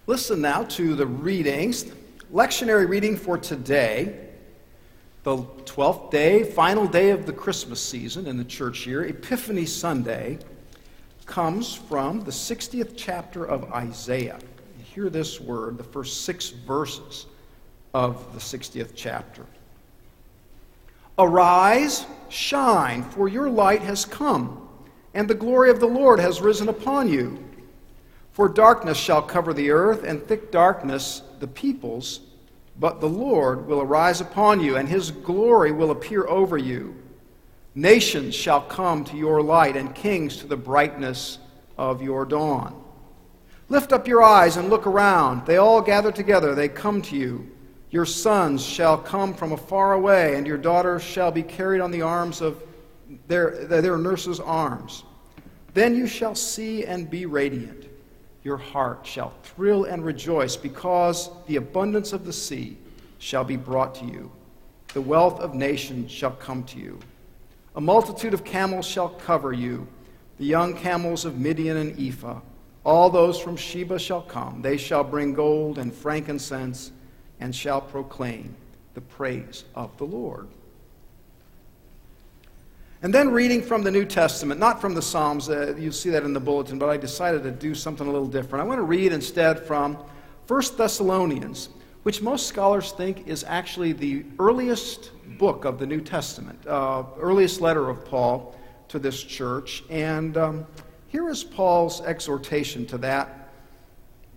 Listen now to the readings. Lectionary reading for today, the 12th day, final day of the Christmas season in the church year, Epiphany Sunday, comes from the 60th chapter of Isaiah. You hear this word, the first 6 verses of the 60th chapter. Arise, shine, for your light has come, and the glory of the Lord has risen upon you. For darkness shall cover the earth, and thick darkness the peoples, but the Lord will arise upon you, and his glory will appear over you. Nations shall come to your light, and kings to the brightness of your dawn. Lift up your eyes and look around. They all gather together, they come to you. Your sons shall come from afar away, and your daughters shall be carried on the arms of their nurses' arms. Then you shall see and be radiant. Your heart shall thrill and rejoice, because the abundance of the sea shall be brought to you. The wealth of nations shall come to you. A multitude of camels shall cover you, the young camels of Midian and Ephah. All those from Sheba shall come. They shall bring gold and frankincense, and shall proclaim the praise of the Lord. And then reading from the New Testament, not from the Psalms, you see that in the bulletin, but I decided to do something a little different. I want to read instead from 1 Thessalonians, which most scholars think is actually the earliest book of the New Testament, earliest letter of Paul to this church. And here is Paul's exhortation to that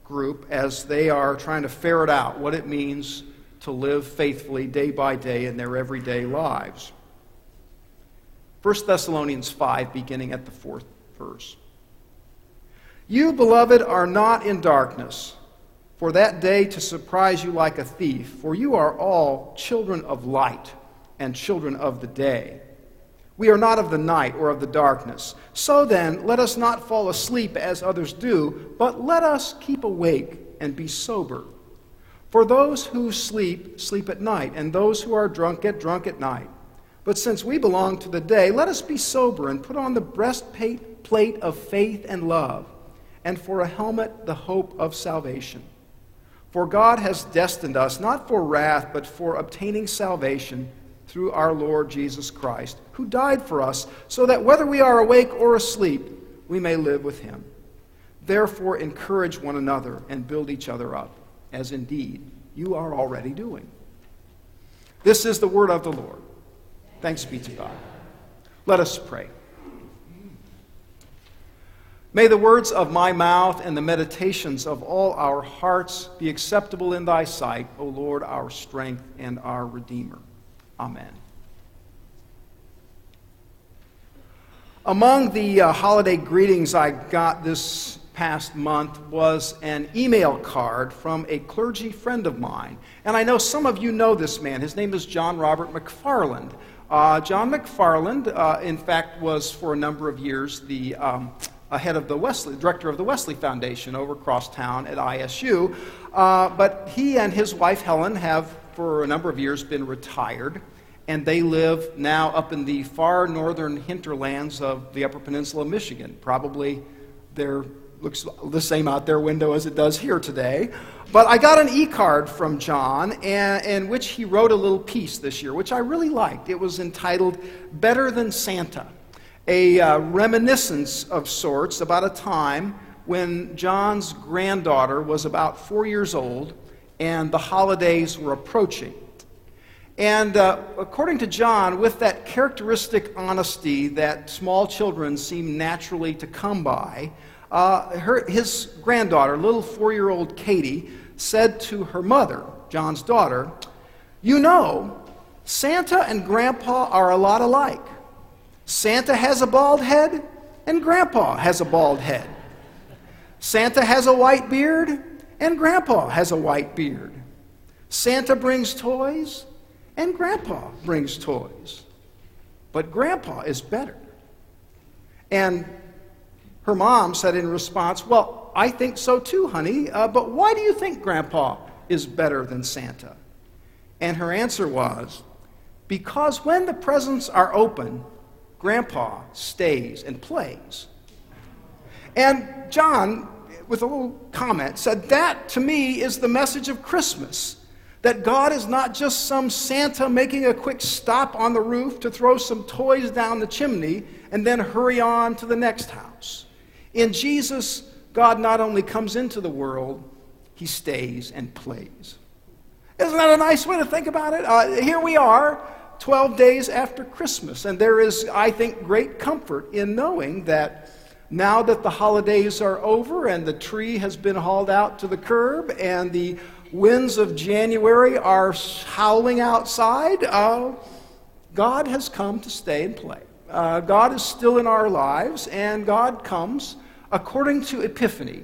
group as they are trying to ferret out what it means to live faithfully day by day in their everyday lives. 1 Thessalonians 5, beginning at the 4th verse. You, beloved, are not in darkness, for that day to surprise you like a thief, for you are all children of light and children of the day. We are not of the night or of the darkness. So then, let us not fall asleep as others do, but let us keep awake and be sober. For those who sleep, sleep at night, and those who are drunk, get drunk at night. But since we belong to the day, let us be sober and put on the breastplate of faith and love, and for a helmet the hope of salvation. For God has destined us not for wrath, but for obtaining salvation through our Lord Jesus Christ, who died for us, so that whether we are awake or asleep, we may live with him. Therefore encourage one another and build each other up, as indeed you are already doing. This is the word of the Lord. Thanks be to God. Let us pray. May the words of my mouth and the meditations of all our hearts be acceptable in thy sight, O Lord, our strength and our Redeemer. Amen. Among the holiday greetings I got this past month was an email card from a clergy friend of mine. And I know some of you know this man. His name is John Robert McFarland. John McFarland, in fact, was for a number of years the head of the director of the Wesley Foundation over across town at ISU. But he and his wife Helen have, for a number of years, been retired, and they live now up in the far northern hinterlands of the Upper Peninsula of Michigan. Probably there looks the same out their window as it does here today. But I got an e-card from John, in which he wrote a little piece this year, which I really liked. It was entitled Better Than Santa, a reminiscence of sorts about a time when John's granddaughter was about 4 years old and the holidays were approaching. And according to John, with that characteristic honesty that small children seem naturally to come by, his granddaughter, little 4-year-old Katie, said to her mother, John's daughter, "You know, Santa and Grandpa are a lot alike. Santa has a bald head, and Grandpa has a bald head. Santa has a white beard, and Grandpa has a white beard. Santa brings toys, and Grandpa brings toys. But Grandpa is better." And her mom said in response, "Well, I think so too, honey, but why do you think Grandpa is better than Santa?" And her answer was, "Because when the presents are open, Grandpa stays and plays." And John with a little comment, said, that to me is the message of Christmas. That God is not just some Santa making a quick stop on the roof to throw some toys down the chimney and then hurry on to the next house. In Jesus, God not only comes into the world, he stays and plays. Isn't that a nice way to think about it? Here we are, 12 days after Christmas, and there is, I think, great comfort in knowing that now that the holidays are over and the tree has been hauled out to the curb and the winds of January are howling outside, God has come to stay and play. God is still in our lives, and God comes, according to Epiphany,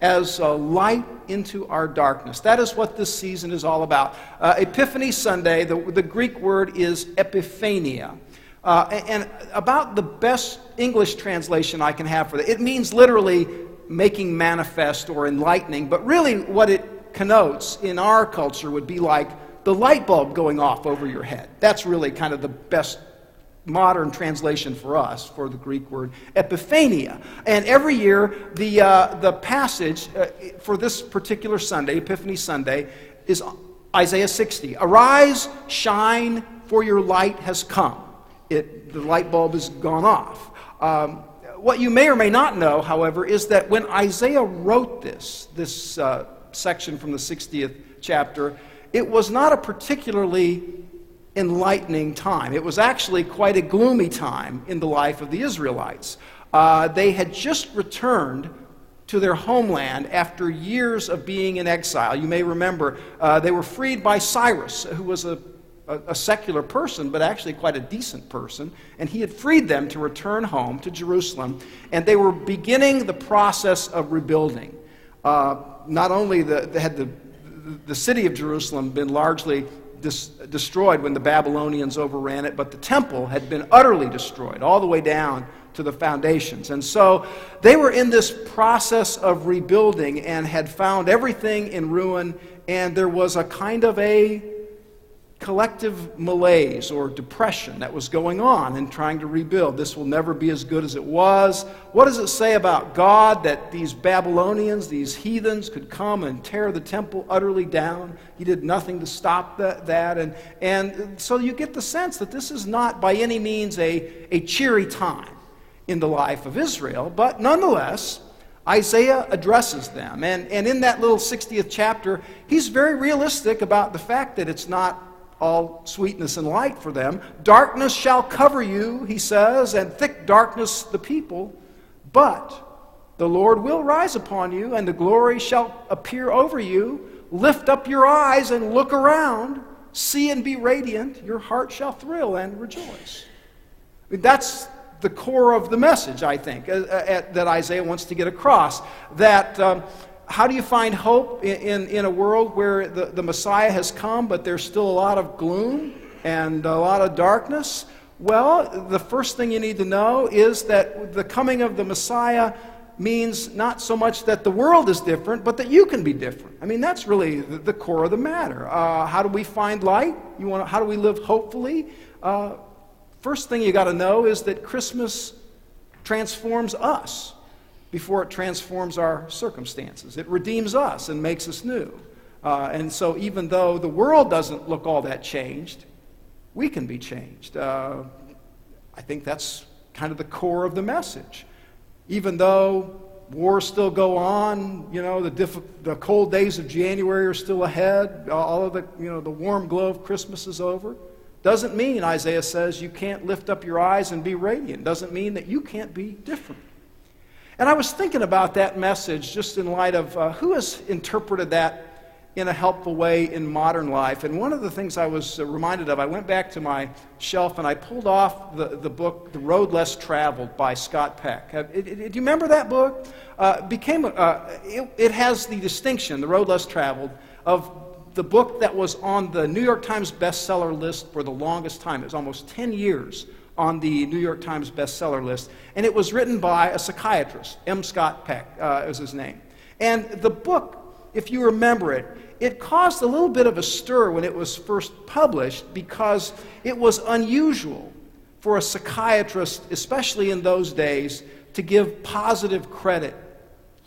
as a light into our darkness. That is what this season is all about. Epiphany Sunday, the Greek word is epiphania. And about the best English translation I can have for that, it means literally making manifest or enlightening, but really what it connotes in our culture would be like the light bulb going off over your head. That's really kind of the best modern translation for us for the Greek word epiphania. And every year the passage for this particular Sunday, Epiphany Sunday, is Isaiah 60. Arise, shine, for your light has come. The light bulb has gone off. What you may or may not know, however, is that when Isaiah wrote this section from the 60th chapter, it was not a particularly enlightening time. It was actually quite a gloomy time in the life of the Israelites. They had just returned to their homeland after years of being in exile. You may remember they were freed by Cyrus, who was a secular person, but actually quite a decent person, and he had freed them to return home to Jerusalem, and they were beginning the process of rebuilding. Not only had the city of Jerusalem been largely destroyed when the Babylonians overran it, but the temple had been utterly destroyed, all the way down to the foundations. And so they were in this process of rebuilding and had found everything in ruin, and there was a kind of a collective malaise or depression that was going on in trying to rebuild. This will never be as good as it was. What does it say about God that these Babylonians, these heathens, could come and tear the temple utterly down? He did nothing to stop that. And so you get the sense that this is not by any means a cheery time in the life of Israel, but nonetheless, Isaiah addresses them. And in that little 60th chapter, he's very realistic about the fact that it's not all sweetness and light for them. Darkness shall cover you, he says, and thick darkness the people, but the Lord will rise upon you, and the glory shall appear over you. Lift up your eyes and look around. See and be radiant. Your heart shall thrill and rejoice. I mean, that's the core of the message, I think, that Isaiah wants to get across. That how do you find hope in a world where the Messiah has come, but there's still a lot of gloom and a lot of darkness? Well, the first thing you need to know is that the coming of the Messiah means not so much that the world is different, but that you can be different. I mean, that's really the core of the matter. How do we find light? How do we live hopefully? First thing you got to know is that Christmas transforms us before it transforms our circumstances. It redeems us and makes us new. And so even though the world doesn't look all that changed, we can be changed. I think that's kind of the core of the message. Even though wars still go on, the cold days of January are still ahead, all of the warm glow of Christmas is over, doesn't mean, Isaiah says, you can't lift up your eyes and be radiant. Doesn't mean that you can't be different. And I was thinking about that message just in light of who has interpreted that in a helpful way in modern life. And one of the things I was reminded of, I went back to my shelf and I pulled off the book, The Road Less Traveled by Scott Peck. Do you remember that book? It has the distinction, The Road Less Traveled, of the book that was on the New York Times bestseller list for the longest time. It was almost 10 years on the New York Times bestseller list. And it was written by a psychiatrist, M. Scott Peck is his name. And the book, if you remember it, it caused a little bit of a stir when it was first published because it was unusual for a psychiatrist, especially in those days, to give positive credit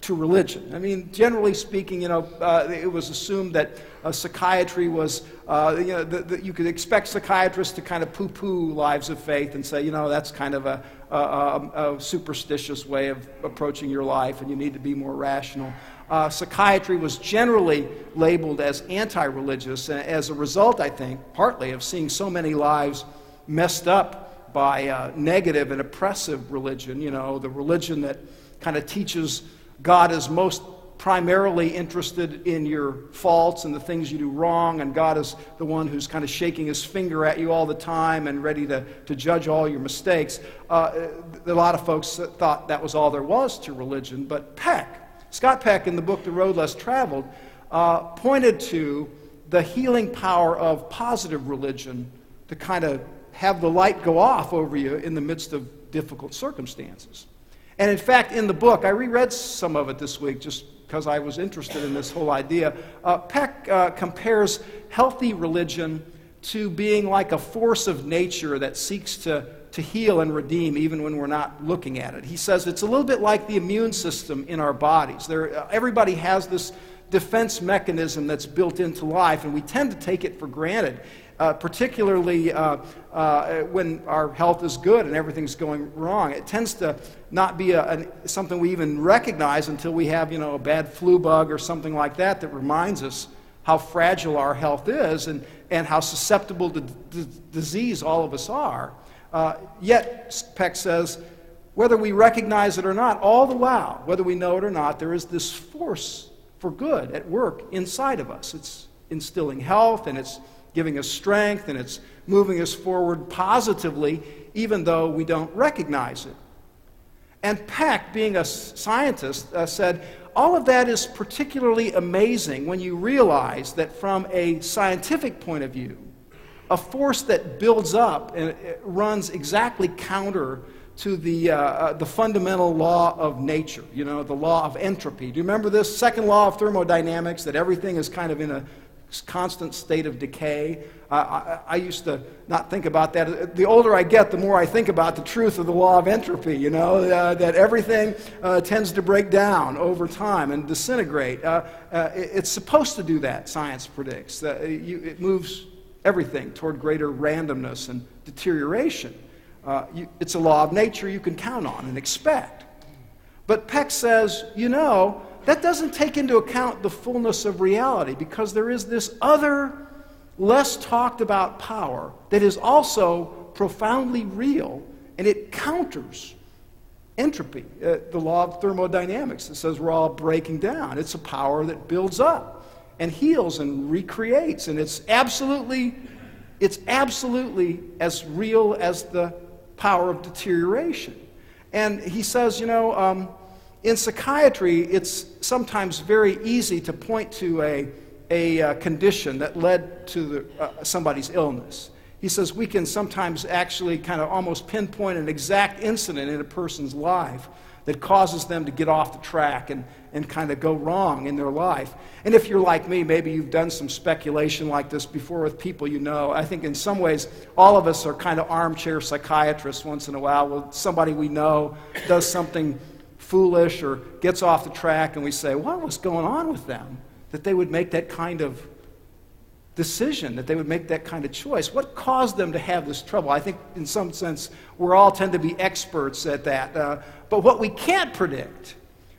to religion. I mean, generally speaking, it was assumed that psychiatry was, that you could expect psychiatrists to kind of poo-poo lives of faith and say, that's kind of a superstitious way of approaching your life, and you need to be more rational. Psychiatry was generally labeled as anti-religious, and as a result, I think, partly of seeing so many lives messed up by negative and oppressive religion, the religion that kind of teaches God is most primarily interested in your faults and the things you do wrong, and God is the one who's kind of shaking his finger at you all the time and ready to judge all your mistakes. A lot of folks thought that was all there was to religion, but Scott Peck, in the book The Road Less Traveled, pointed to the healing power of positive religion to kind of have the light go off over you in the midst of difficult circumstances. And in fact, in the book, I reread some of it this week just because I was interested in this whole idea. Peck compares healthy religion to being like a force of nature that seeks to heal and redeem even when we're not looking at it. He says it's a little bit like the immune system in our bodies. Everybody has this defense mechanism that's built into life, and we tend to take it for granted. Particularly when our health is good and everything's going wrong. It tends to not be something we even recognize until we have, a bad flu bug or something like that reminds us how fragile our health is and how susceptible to disease all of us are. Yet, Peck says, whether we recognize it or not, all the while, whether we know it or not, there is this force for good at work inside of us. It's instilling health, and it's giving us strength, and it's moving us forward positively, even though we don't recognize it. And Peck, being a scientist, said, all of that is particularly amazing when you realize that from a scientific point of view, a force that builds up and runs exactly counter to the fundamental law of nature, the law of entropy. Do you remember this second law of thermodynamics, that everything is kind of in a constant state of decay? I used to not think about that. The older I get, the more I think about the truth of the law of entropy, that everything tends to break down over time and disintegrate. It's supposed to do that, science predicts. It moves everything toward greater randomness and deterioration. It's a law of nature you can count on and expect. But Peck says, that doesn't take into account the fullness of reality, because there is this other, less talked about power that is also profoundly real, and it counters entropy, the law of thermodynamics that says we're all breaking down. It's a power that builds up and heals and recreates, and it's absolutely as real as the power of deterioration. And he says, in psychiatry, it's sometimes very easy to point to a condition that led to somebody's illness. He says we can sometimes actually kind of almost pinpoint an exact incident in a person's life that causes them to get off the track and kind of go wrong in their life. And if you're like me, maybe you've done some speculation like this before with people you know. I think in some ways, all of us are kind of armchair psychiatrists once in a while. Well, somebody we know does something foolish or gets off the track, and we say, what was going on with them that they would make that kind of decision, that they would make that kind of choice? What caused them to have this trouble? I think in some sense we all tend to be experts at that. But what we can't predict,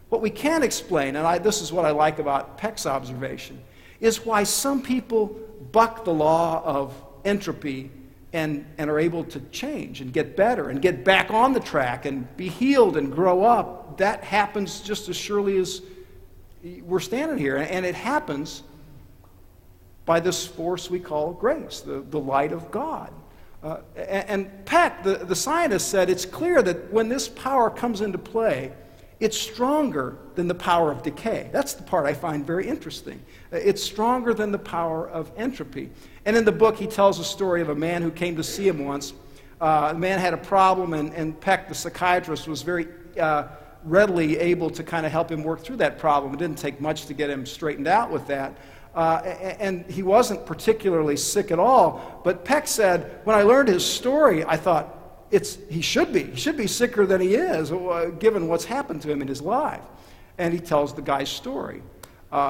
what we can't explain, and this is what I like about Peck's observation, is why some people buck the law of entropy and are able to change and get better and get back on the track and be healed and grow up. That happens just as surely as we're standing here. And it happens by this force we call grace, the light of God. And Peck, the scientist, said it's clear that when this power comes into play, it's stronger than the power of decay. That's the part I find very interesting. It's stronger than the power of entropy. And in the book, he tells a story of a man who came to see him once. The man had a problem, and Peck, the psychiatrist, was very readily able to kind of help him work through that problem. It didn't take much to get him straightened out with that. And he wasn't particularly sick at all. But Peck said, when I learned his story, I thought, he should be sicker than he is, given what's happened to him in his life. And he tells the guy's story.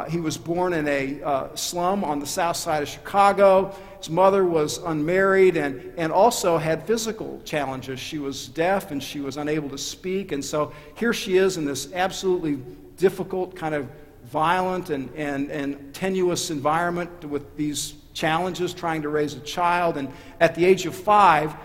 He was born in a slum on the south side of Chicago. His mother was unmarried and also had physical challenges. She was deaf and she was unable to speak. And so here she is in this absolutely difficult, kind of violent and tenuous environment with these challenges, trying to raise a child. And at the age of 5,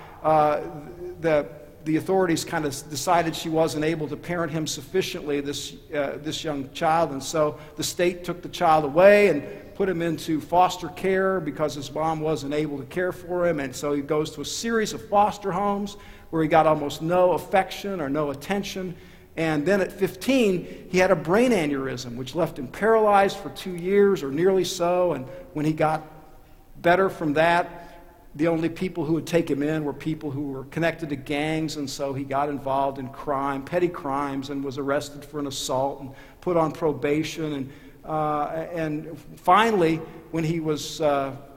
the authorities kind of decided she wasn't able to parent him sufficiently, this young child, and so the state took the child away and put him into foster care because his mom wasn't able to care for him, and so he goes to a series of foster homes where he got almost no affection or no attention. And then at 15, he had a brain aneurysm, which left him paralyzed for 2 years or nearly so, and when he got better from that, the only people who would take him in were people who were connected to gangs, and so he got involved in crime, petty crimes, and was arrested for an assault and put on probation. And finally, when he was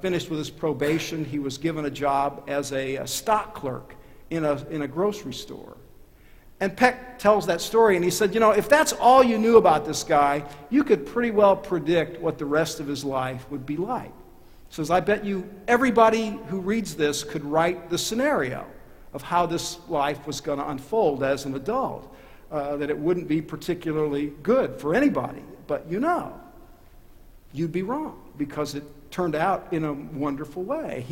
finished with his probation, he was given a job as a stock clerk in a grocery store. And Peck tells that story, and he said, if that's all you knew about this guy, you could pretty well predict what the rest of his life would be like. He says, I bet you everybody who reads this could write the scenario of how this life was going to unfold as an adult, that it wouldn't be particularly good for anybody. But you'd be wrong, because it turned out in a wonderful way.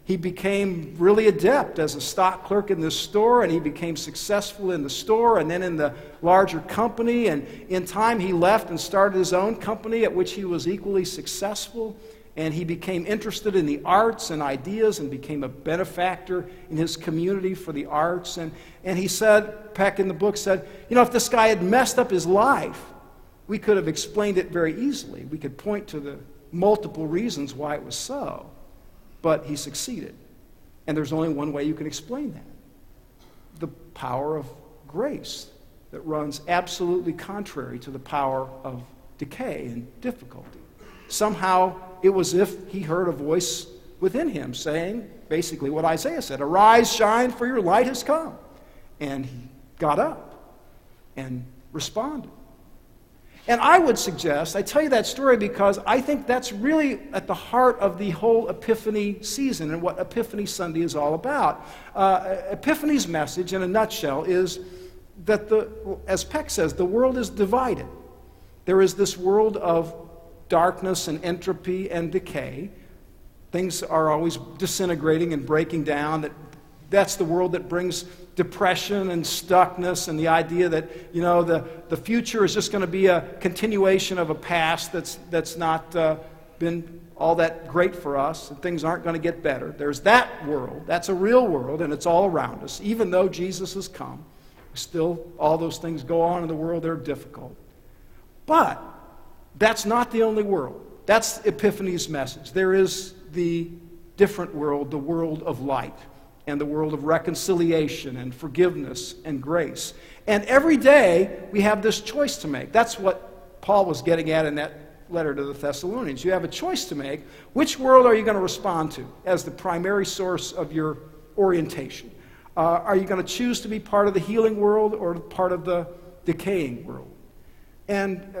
He became really adept as a stock clerk in this store, and he became successful in the store and then in the larger company. And in time, he left and started his own company at which he was equally successful. And he became interested in the arts and ideas and became a benefactor in his community for the arts. And he said, Peck in the book said, if this guy had messed up his life, we could have explained it very easily. We could point to the multiple reasons why it was so. But he succeeded. And there's only one way you can explain that: the power of grace that runs absolutely contrary to the power of decay and difficulty. Somehow, it was as if he heard a voice within him saying basically what Isaiah said: arise, shine, for your light has come. And he got up and responded. And I would suggest, I tell you that story because I think that's really at the heart of the whole Epiphany season and what Epiphany Sunday is all about. Epiphany's message, in a nutshell, is that, as Peck says, the world is divided. There is this world of darkness and entropy and decay. Things are always disintegrating and breaking down. That's the world that brings depression and stuckness and the idea that, the future is just going to be a continuation of a past that's not been all that great for us, and things aren't going to get better. There's that world. That's a real world, and it's all around us. Even though Jesus has come, still all those things go on in the world that are difficult. But that's not the only world. That's Epiphany's message. There is the different world, the world of light, and the world of reconciliation and forgiveness and grace. And every day we have this choice to make. That's what Paul was getting at in that letter to the Thessalonians. You have a choice to make. Which world are you going to respond to as the primary source of your orientation? Are you going to choose to be part of the healing world or part of the decaying world? And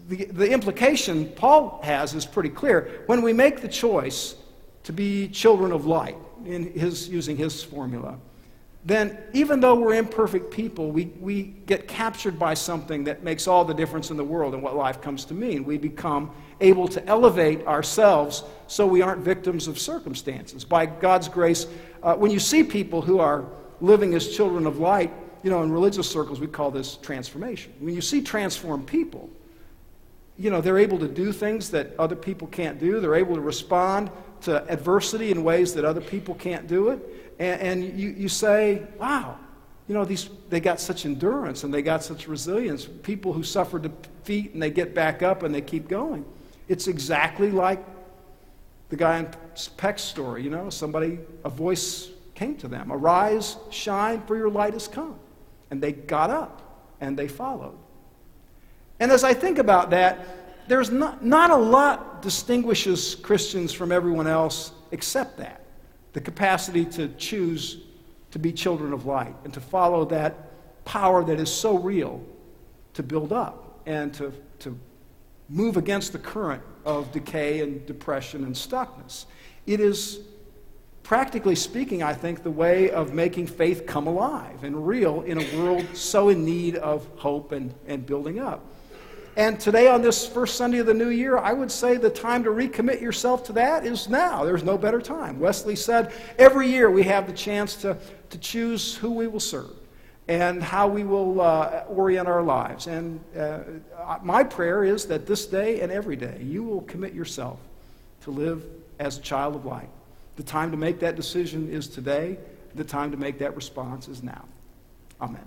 the implication Paul has is pretty clear. When we make the choice to be children of light, using his formula, then even though we're imperfect people, we get captured by something that makes all the difference in the world and what life comes to mean. We become able to elevate ourselves so we aren't victims of circumstances. By God's grace, when you see people who are living as children of light, in religious circles we call this transformation. When you see transformed people, they're able to do things that other people can't do. They're able to respond to adversity in ways that other people can't do it. And you say, wow, they got such endurance and they got such resilience. People who suffer defeat and they get back up and they keep going. It's exactly like the guy in Peck's story, a voice came to them. Arise, shine, for your light has come. And they got up and they followed. And as I think about that, there's not a lot distinguishes Christians from everyone else except that. The capacity to choose to be children of light and to follow that power that is so real to build up and to move against the current of decay and depression and stuckness. It is, practically speaking, I think, the way of making faith come alive and real in a world so in need of hope and building up. And today, on this first Sunday of the new year, I would say the time to recommit yourself to that is now. There's no better time. Wesley said, every year we have the chance to choose who we will serve and how we will orient our lives. And my prayer is that this day and every day, you will commit yourself to live as a child of light. The time to make that decision is today. The time to make that response is now. Amen.